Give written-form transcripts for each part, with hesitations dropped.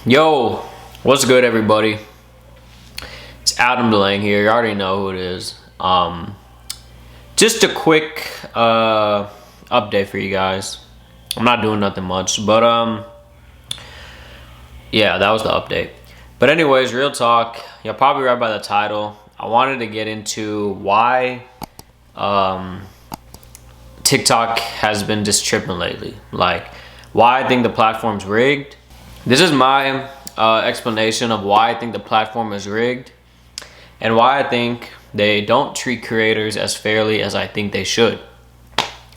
Yo, what's good, everybody? It's Adam Delange here. You already know who it is. Just a quick update for you guys. I'm not doing nothing much, but yeah, that was the update. But anyways, real talk. You'll probably read by the title. I wanted to get into why TikTok has been just tripping lately. Like, why I think the platform's rigged. This is my explanation of why I think the platform is rigged and why I think they don't treat creators as fairly as I think they should.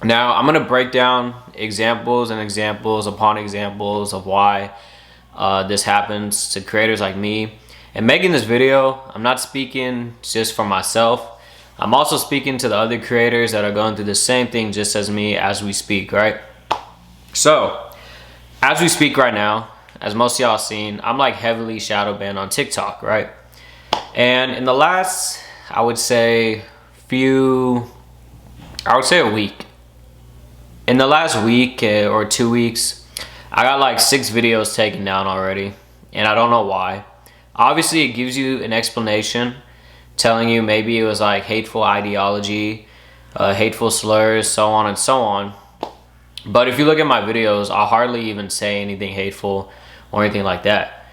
Now, I'm going to break down examples and examples upon examples of why this happens to creators like me. And making this video, I'm not speaking just for myself. I'm also speaking to the other creators that are going through the same thing just as me as we speak, right? So, as we speak right now, as most of y'all seen, I'm like heavily shadow banned on TikTok, right? And in the last, I would say a week. In the last week or 2 weeks, I got like 6 videos taken down already, and I don't know why. Obviously, it gives you an explanation telling you maybe it was like hateful ideology, hateful slurs, so on and so on. But if you look at my videos, I hardly even say anything hateful or anything like that,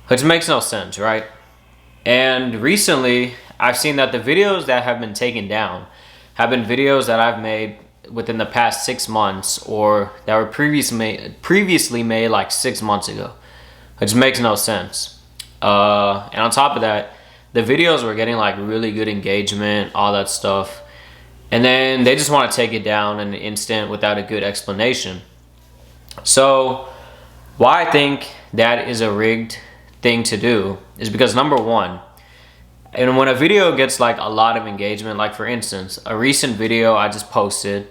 which makes no sense, right? And recently, I've seen that the videos that have been taken down have been videos that I've made within the past 6 months, or that were previously made like 6 months ago, which makes no sense. And on top of that, the videos were getting like really good engagement, all that stuff, and then they just want to take it down in an instant without a good explanation. So why I think that is a rigged thing to do is because, number one, and when a video gets like a lot of engagement, like for instance, a recent video I just posted,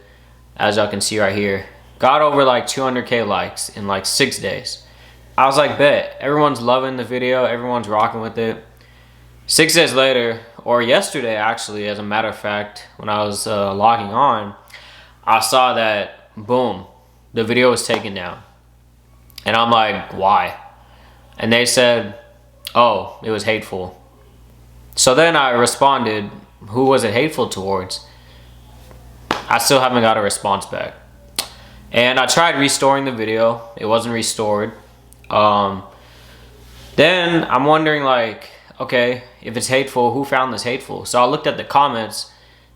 as y'all can see right here, got over like 200k likes in like 6 days. I was like, bet, everyone's loving the video, everyone's rocking with it. 6 days later, or yesterday actually, as a matter of fact, when I was logging on, I saw that, boom, the video was taken down. And I'm like, why? And they said, oh, it was hateful. So then I responded, who was it hateful towards? I still haven't got a response back. And I tried restoring the video. It wasn't restored. Then I'm wondering, like, okay, if it's hateful, who found this hateful? So I looked at the comments.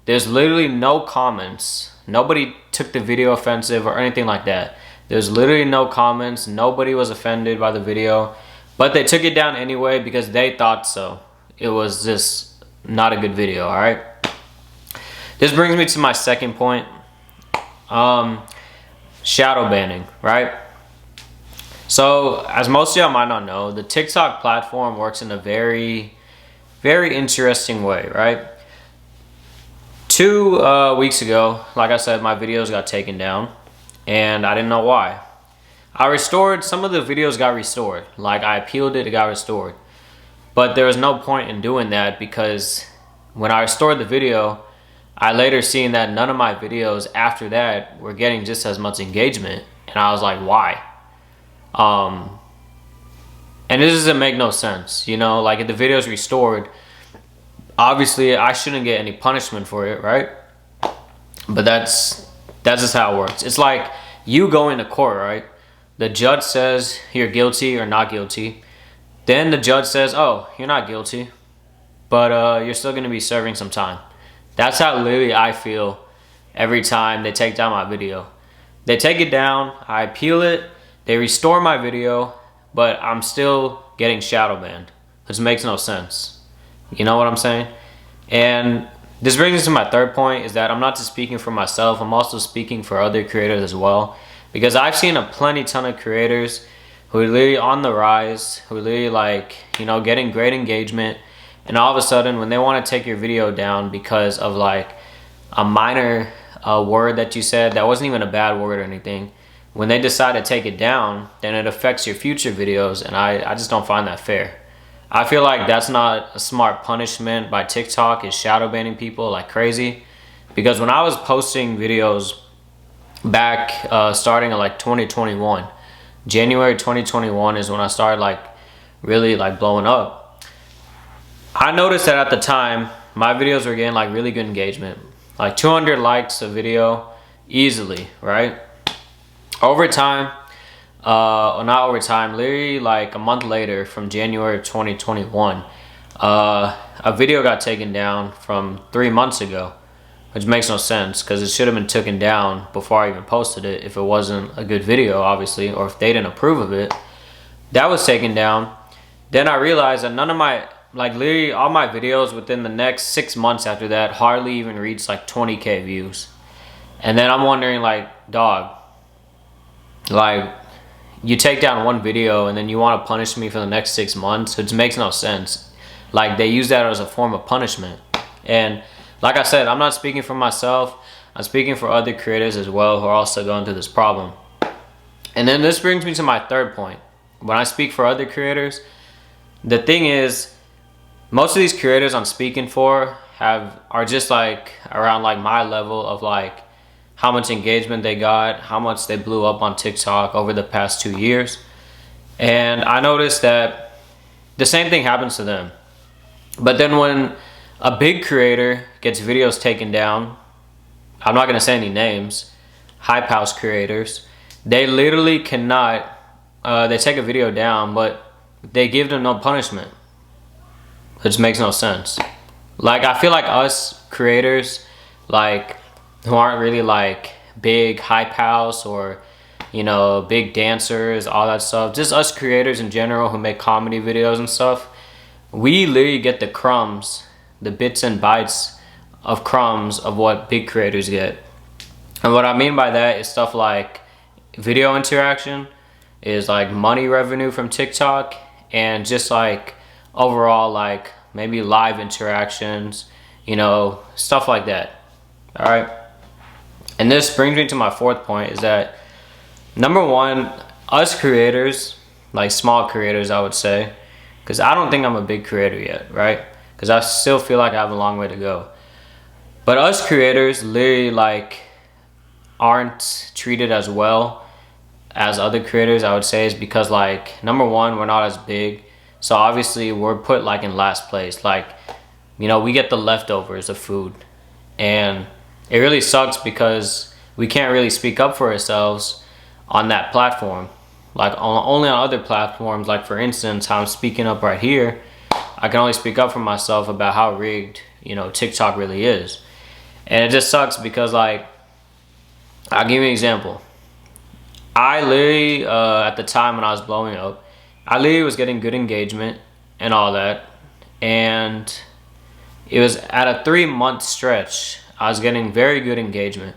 There's literally no comments. Nobody took the video offensive or anything like that. There's literally no comments. Nobody was offended by the video. But they took it down anyway because they thought so. It was just not a good video, alright? This brings me to my second point. Shadow banning, right? So, as most of y'all might not know, the TikTok platform works in a very, very interesting way, right? 2 weeks ago, like I said, my videos got taken down, and I didn't know why. I restored, some of the videos got restored. Like, I appealed it got restored. But there was no point in doing that because when I restored the video, I later seen that none of my videos after that were getting just as much engagement. And I was like, why? And this doesn't make no sense, you know? Like, if the video's restored, obviously I shouldn't get any punishment for it, right? But that's just how it works. It's like you going to court, right? The judge says you're guilty or not guilty. Then the judge says, oh, you're not guilty, but you're still going to be serving some time. That's how literally I feel every time they take down my video. They take it down, I appeal it, they restore my video, but I'm still getting shadow banned, which makes no sense. You know what I'm saying? And this brings us to my third point, is that I'm not just speaking for myself, I'm also speaking for other creators as well. Because I've seen a ton of creators who are literally on the rise, who are literally like, you know, getting great engagement, and all of a sudden when they want to take your video down because of like a minor word that you said that wasn't even a bad word or anything, when they decide to take it down, then it affects your future videos, and I just don't find that fair. I feel like that's not a smart punishment by TikTok, is shadow banning people like crazy. Because when I was posting videos back starting in like 2021, January 2021 is when I started like really like blowing up, I noticed that at the time my videos were getting like really good engagement, like 200 likes a video easily, right? Over time, not over time, literally like a month later, from January of 2021, a video got taken down from 3 months ago, which makes no sense because it should have been taken down before I even posted it if it wasn't a good video, obviously, or if they didn't approve of it. That was taken down. Then I realized that none of my, like literally all my videos within the next 6 months after that hardly even reached like 20K views. And then I'm wondering, like, dog, like, you take down one video and then you want to punish me for the next 6 months? It makes no sense. Like, they use that as a form of punishment. And like I said, I'm not speaking for myself. I'm speaking for other creators as well who are also going through this problem. And then this brings me to my third point. When I speak for other creators, the thing is, most of these creators I'm speaking for are just like around like my level of like how much engagement they got, how much they blew up on TikTok over the past 2 years. And I noticed that the same thing happens to them. But then when a big creator gets videos taken down, I'm not going to say any names, hype house creators, they literally cannot, they take a video down, but they give them no punishment, which makes no sense. Like, I feel like us creators, like, who aren't really like big hype house or, you know, big dancers, all that stuff, just us creators in general who make comedy videos and stuff, we literally get the crumbs, the bits and bytes of crumbs of what big creators get. And what I mean by that is stuff like video interaction, is like money revenue from TikTok, and just like overall like maybe live interactions, you know, stuff like that. All right. And this brings me to my fourth point, is that number one, us creators, like small creators, I would say, because I don't think I'm a big creator yet, right? Because I still feel like I have a long way to go. But us creators literally like aren't treated as well as other creators, I would say, is because like, number one, we're not as big. So obviously we're put like in last place. Like, you know, we get the leftovers of food. And it really sucks because we can't really speak up for ourselves on that platform. Like only on other platforms, like for instance, how I'm speaking up right here, I can only speak up for myself about how rigged, you know, TikTok really is. And it just sucks because, like, I'll give you an example. I literally, at the time when I was blowing up, I literally was getting good engagement and all that. And it was at a 3-month stretch, I was getting very good engagement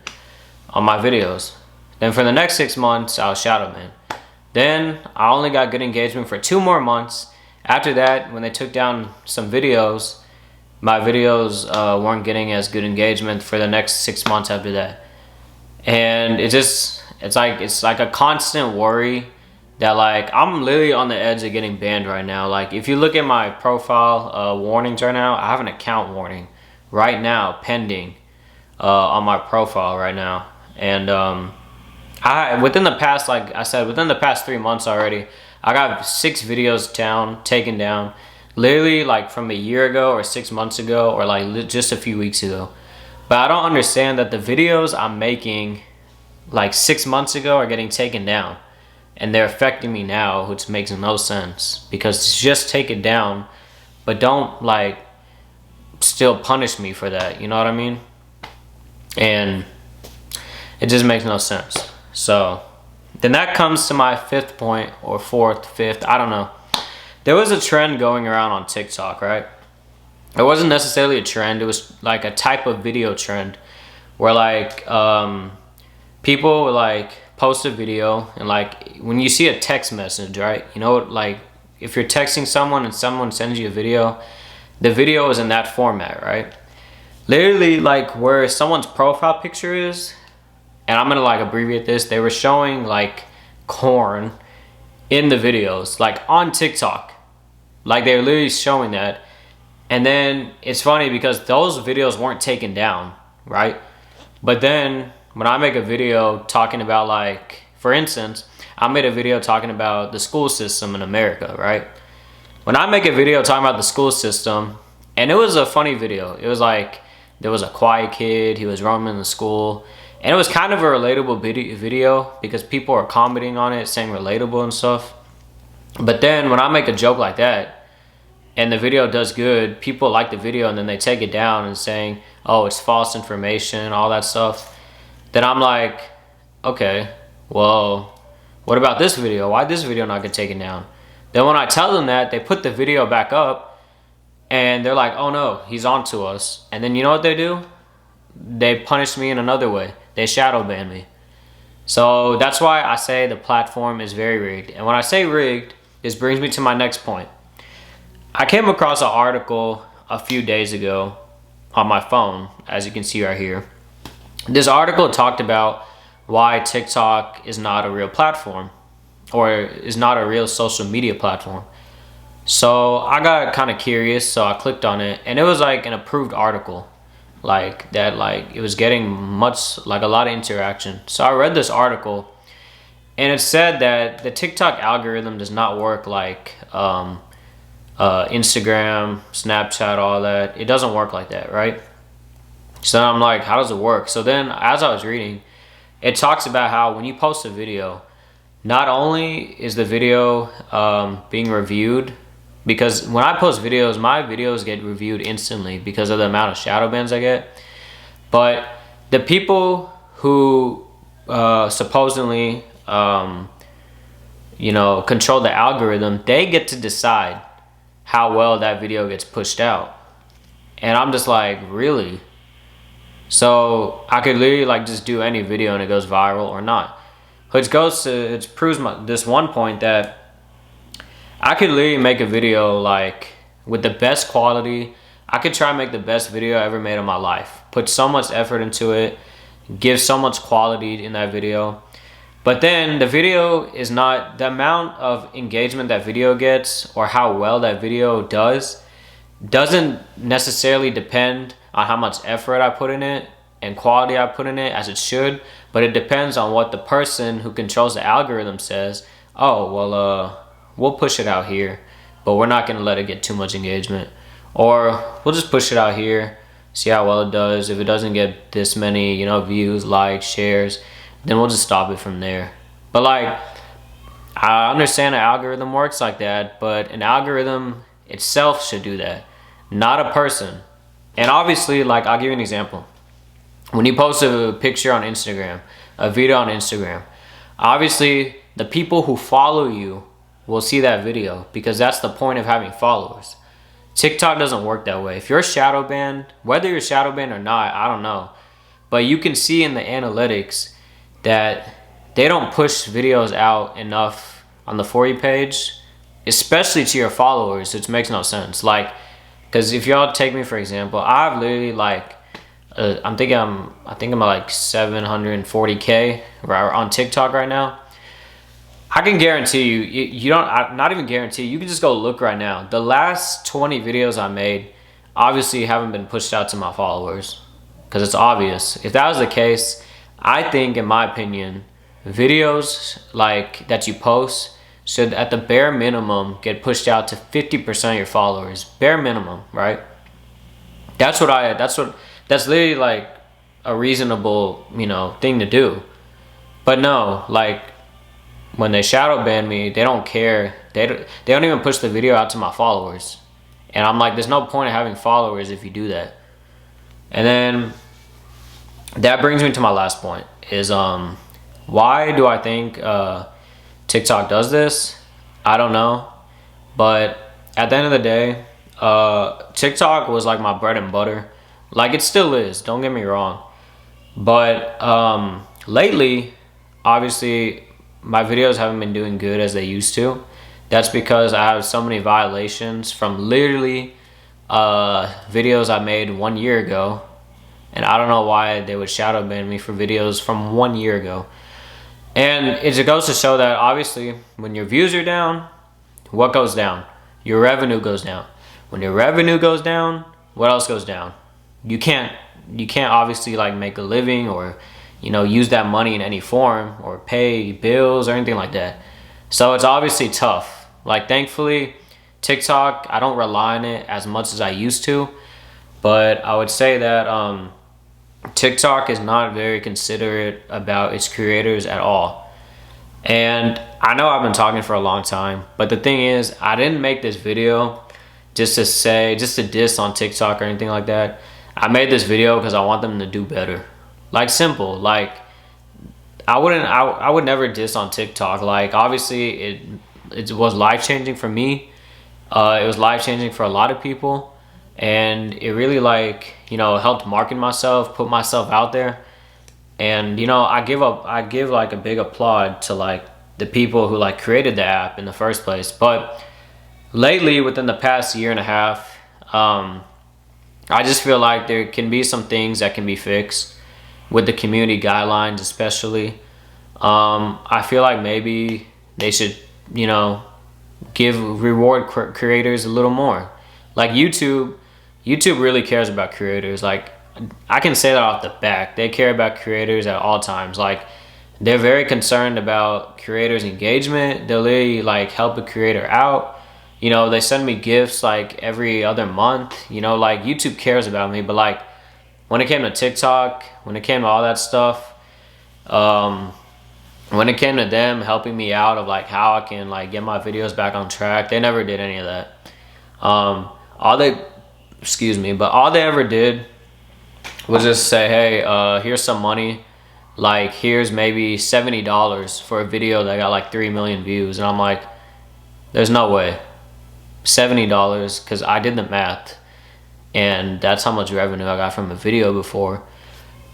on my videos. Then for the next 6 months, I was shadow banned. Then I only got good engagement for 2 more months. After that, when they took down some videos, my videos weren't getting as good engagement for the next 6 months after that. And it's like a constant worry that, like, I'm literally on the edge of getting banned right now. Like, if you look at my profile warnings right now, I have an account warning right now pending on my profile right now. And within the past, like I said, within the past 3 months already, I got 6 videos taken down, literally like from a year ago or 6 months ago or like just a few weeks ago. But I don't understand that the videos I'm making like 6 months ago are getting taken down, and they're affecting me now, which makes no sense, because just take it down, but don't like still punish me for that, you know what I mean? And it just makes no sense. So then that comes to my fifth point, or fourth, fifth, I don't know. There was a trend going around on TikTok, right? It wasn't necessarily a trend, it was like a type of video trend where like people would like post a video, and like when you see a text message, right? You know, like if you're texting someone and someone sends you a video, the video is in that format, right? Literally like where someone's profile picture is, and I'm gonna like abbreviate this, they were showing like corn in the videos, like on TikTok. Like they were literally showing that. And then it's funny because those videos weren't taken down, right? But then when I make a video talking about, like, for instance, I made a video talking about the school system in America, right? when I make a video talking about the school system, and it was a funny video. It was like there was a quiet kid, he was roaming the school, and it was kind of a relatable video because people are commenting on it saying relatable and stuff. But then when I make a joke like that and the video does good, people like the video and then they take it down and saying, oh, it's false information, all that stuff. Then I'm like, okay, well, what about this video? Why this video not get taken down? Then when I tell them that, they put the video back up and they're like, oh no, he's on to us. And then you know what they do? They punish me in another way. They shadow ban me. So that's why I say the platform is very rigged. And when I say rigged, this brings me to my next point. I came across an article a few days ago on my phone, as you can see right here. This article talked about why TikTok is not a real platform, or is not a real social media platform. So I got kind of curious, so I clicked on it, and it was like an approved article, like that, like it was getting like a lot of interaction. So I read this article, and it said that the TikTok algorithm does not work like Instagram, Snapchat, all that. It doesn't work like that, right? So I'm like, how does it work? So then as I was reading, it talks about how when you post a video, not only is the video being reviewed, because when I post videos, my videos get reviewed instantly because of the amount of shadow bans I get. But the people who supposedly control the algorithm, they get to decide how well that video gets pushed out. And I'm just like, really? So I could literally like just do any video and it goes viral or not. Which proves this one point that I could literally make a video like with the best quality. I could try and make the best video I ever made in my life. Put so much effort into it, give so much quality in that video. But then the video is not, the amount of engagement that video gets or how well that video doesn't necessarily depend on how much effort I put in it and quality I put in it, as it should. But it depends on what the person who controls the algorithm says. Oh, well, we'll push it out here, but we're not going to let it get too much engagement. Or we'll just push it out here, see how well it does. If it doesn't get this many, views, likes, shares, then we'll just stop it from there. But like, I understand an algorithm works like that, but an algorithm itself should do that, not a person. And obviously, like, I'll give you an example. When you post a picture on Instagram, a video on Instagram, obviously the people who follow you will see that video because that's the point of having followers. TikTok doesn't work that way. If you're shadow banned, whether you're shadow banned or not, I don't know. But you can see in the analytics that they don't push videos out enough on the For You page, especially to your followers, which makes no sense. Like, because if y'all take me for example, I've literally like, I think I'm at like 740K on TikTok right now. I can guarantee you not even guarantee, you can just go look right now. The last 20 videos I made obviously haven't been pushed out to my followers because it's obvious. If that was the case, I think, in my opinion, videos like that you post should at the bare minimum get pushed out to 50% of your followers. Bare minimum, right? That's literally like a reasonable, thing to do. But no, like when they shadow ban me, they don't care. They don't even push the video out to my followers. And I'm like, there's no point in having followers if you do that. And then that brings me to my last point is why do I think TikTok does this? I don't know. But at the end of the day, TikTok was like my bread and butter. Like, it still is, don't get me wrong. But lately, obviously, my videos haven't been doing good as they used to. That's because I have so many violations from literally videos I made 1 year ago. And I don't know why they would shadow ban me for videos from 1 year ago. And it goes to show that obviously when your views are down, what goes down? Your revenue goes down. When your revenue goes down, what else goes down? You can't obviously like make a living or use that money in any form or pay bills or anything like that. So it's obviously tough. Like, thankfully TikTok, I don't rely on it as much as I used to, but I would say that TikTok is not very considerate about its creators at all. And I know I've been talking for a long time, but the thing is, I didn't make this video just to diss on TikTok or anything like that. I made this video because I want them to do better. Like, simple. Like, I would never diss on TikTok. Like, obviously it was life-changing for me. It was life-changing for a lot of people, and it really, like, you know, helped market myself, put myself out there. And, you know, I give like a big applaud to like the people who like created the app in the first place. But lately, within the past year and a half, I just feel like there can be some things that can be fixed with the community guidelines, especially. I feel like maybe they should, you know, reward creators a little more. Like YouTube really cares about creators. Like, I can say that off the back. They care about creators at all times. Like, they're very concerned about creators' engagement. They'll literally like help a creator out. You know, they send me gifts like every other month. You know, like, YouTube cares about me. But like, when it came to TikTok, when it came to all that stuff, when it came to them helping me out of like how I can like get my videos back on track, they never did any of that. All they ever did was just say, hey, here's some money. Like, here's maybe $70 for a video that got like 3 million views. And I'm like, there's no way. $70, because I did the math. And that's how much revenue I got from a video before.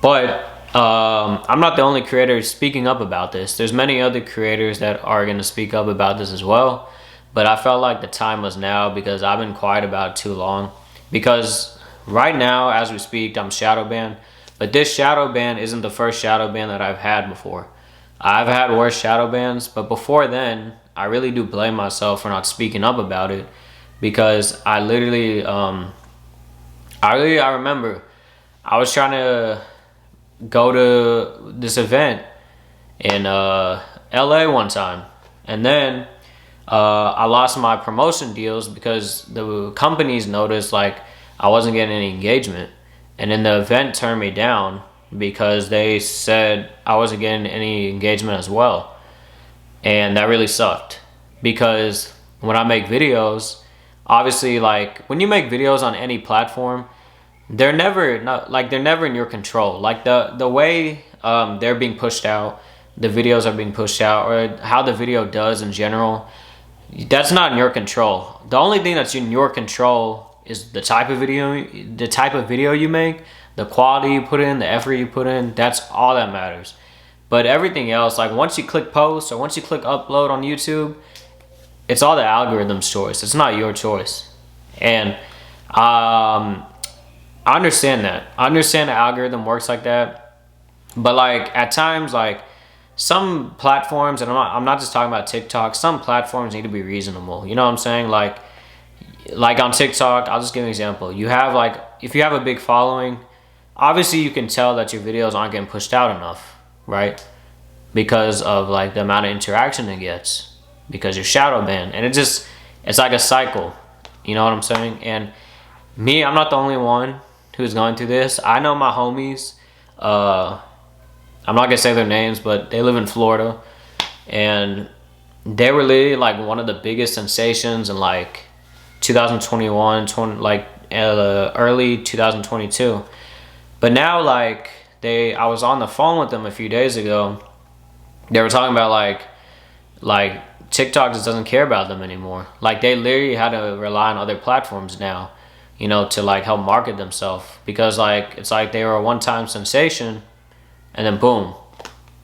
But I'm not the only creator speaking up about this. There's many other creators that are going to speak up about this as well. But I felt like the time was now, because I've been quiet about it too long. Because right now, as we speak, I'm shadow banned. But this shadow ban isn't the first shadow ban that I've had before. I've had worse shadow bans, but before then, I really do blame myself for not speaking up about it. Because I literally, I remember I was trying to go to this event in LA one time, and then I lost my promotion deals because the companies noticed like I wasn't getting any engagement, and then the event turned me down because they said I wasn't getting any engagement as well. And that really sucked, because when I make videos, obviously, like, when you make videos on any platform, they're never in your control. Like, the way they're being pushed out, the videos are being pushed out, or how the video does in general, that's not in your control. The only thing that's in your control is the type of video you make, the quality you put in, the effort you put in. That's all that matters. But everything else, like, once you click post or once you click upload on YouTube, it's all the algorithm's choice. It's not your choice. And I understand that. I understand the algorithm works like that. But like, at times, like, some platforms, and I'm not just talking about TikTok, some platforms need to be reasonable. You know what I'm saying? Like on TikTok, I'll just give an example. You have like, if you have a big following, obviously you can tell that your videos aren't getting pushed out enough, right? Because of like the amount of interaction it gets, because you're shadow banned. And it's like a cycle. You know what I'm saying? And me, I'm not the only one who's going through this. I know my homies, I'm not gonna say their names, but they live in Florida, and they were literally like one of the biggest sensations in like 2021, early 2022. But now, like, I was on the phone with them a few days ago. They were talking about like TikTok just doesn't care about them anymore. Like, they literally had to rely on other platforms now, you know, to like help market themselves, because like, it's like they were a one-time sensation, and then boom,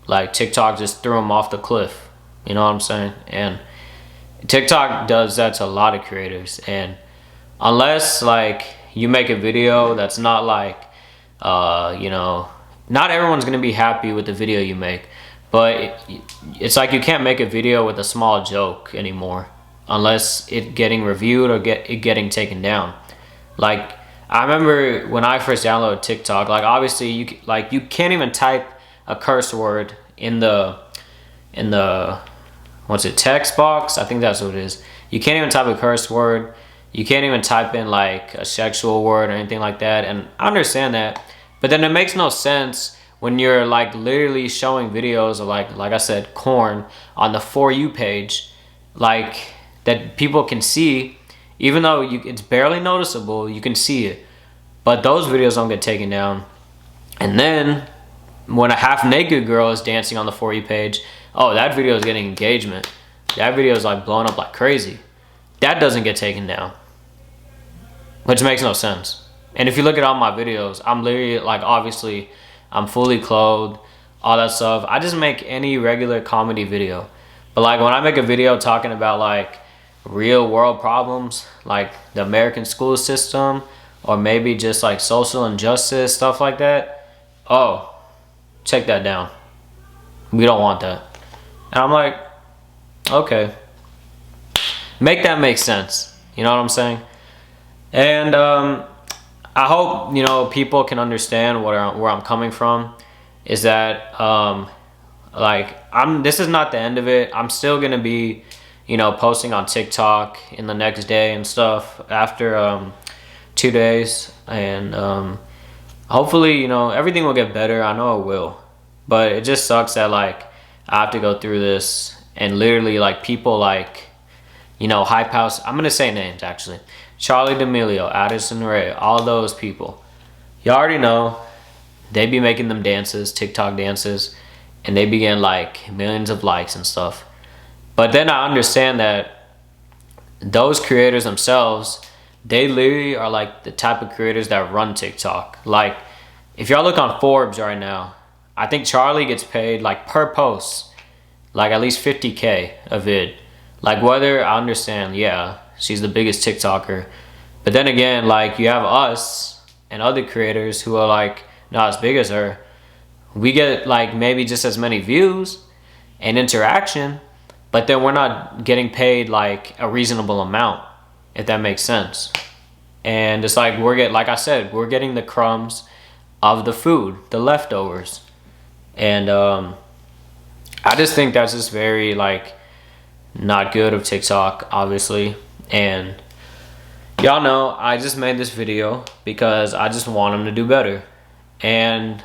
like TikTok just threw them off the cliff. You know what I'm saying? And TikTok does that to a lot of creators. And unless like you make a video that's not like, you know, not everyone's gonna be happy with the video you make, but it's like you can't make a video with a small joke anymore unless it getting reviewed or it getting taken down. Like, I remember when I first downloaded TikTok, like, obviously you can't even type a curse word in the text box. I think that's what it is. You can't even type a curse word. You can't even type in like a sexual word or anything like that. And I understand that, but then it makes no sense when you're like literally showing videos of like I said, corn on the For You page, like that people can see, even though it's barely noticeable, you can see it. But those videos don't get taken down. And then when a half naked girl is dancing on the For You page, oh, that video is getting engagement. That video is like blowing up like crazy. That doesn't get taken down, which makes no sense. And if you look at all my videos, I'm literally like, obviously I'm fully clothed, all that stuff. I just make any regular comedy video. But like when I make a video talking about like real world problems, like the American school system, or maybe just like social injustice, stuff like that, oh, take that down. We don't want that. And I'm like, okay, make that make sense. You know what I'm saying? And I hope, you know, people can understand where I'm coming from. Is that like this is not the end of it. I'm still gonna be, you know, posting on TikTok in the next day and stuff after 2 days, and hopefully, you know, everything will get better. I know it will, but it just sucks that like I have to go through this, and literally like people like, you know, Hype House, I'm gonna say names actually, Charlie D'Amelio, Addison Rae, all those people, you already know, they be making them dances, TikTok dances, and they be getting like millions of likes and stuff. But then I understand that those creators themselves, they literally are like the type of creators that run TikTok. Like if y'all look on Forbes right now, I think Charlie gets paid like per post, like at least 50K a vid. Like whether, I understand, yeah, she's the biggest TikToker, but then again, like you have us and other creators who are like not as big as her. We get like maybe just as many views and interaction, but then we're not getting paid like a reasonable amount, if that makes sense. And it's like like I said, we're getting the crumbs of the food, the leftovers. And I just think that's just very like not good of TikTok, obviously. And y'all know I just made this video because I just want them to do better. And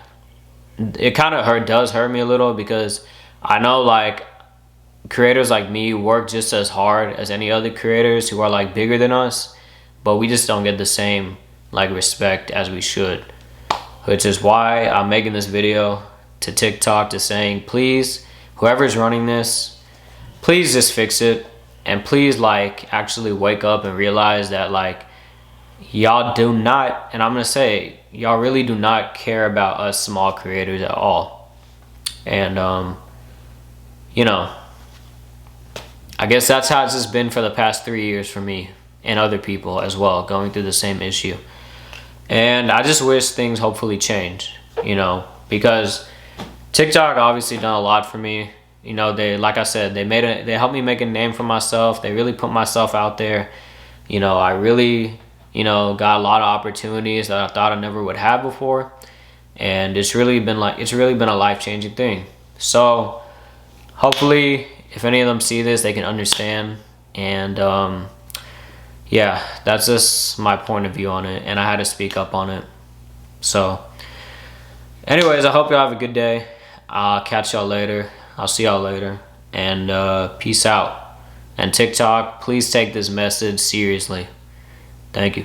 it kind of does hurt me a little, because I know like creators like me work just as hard as any other creators who are like bigger than us, but we just don't get the same like respect as we should, which is why I'm making this video to TikTok, to saying, please, whoever's running this, please just fix it, and please like actually wake up and realize that like y'all do not, and I'm gonna say, y'all really do not care about us small creators at all. And you know, I guess that's how it's just been for the past 3 years for me and other people as well, going through the same issue. And I just wish things hopefully change, you know, because TikTok obviously done a lot for me. You know, they, like I said, they helped me make a name for myself. They really put myself out there. You know, I really, you know, got a lot of opportunities that I thought I never would have before. And it's really been a life-changing thing. So hopefully, if any of them see this, they can understand. And yeah, that's just my point of view on it, and I had to speak up on it. So anyways, I hope y'all have a good day. I'll catch y'all later. I'll see y'all later, and peace out. And TikTok, please take this message seriously. Thank you.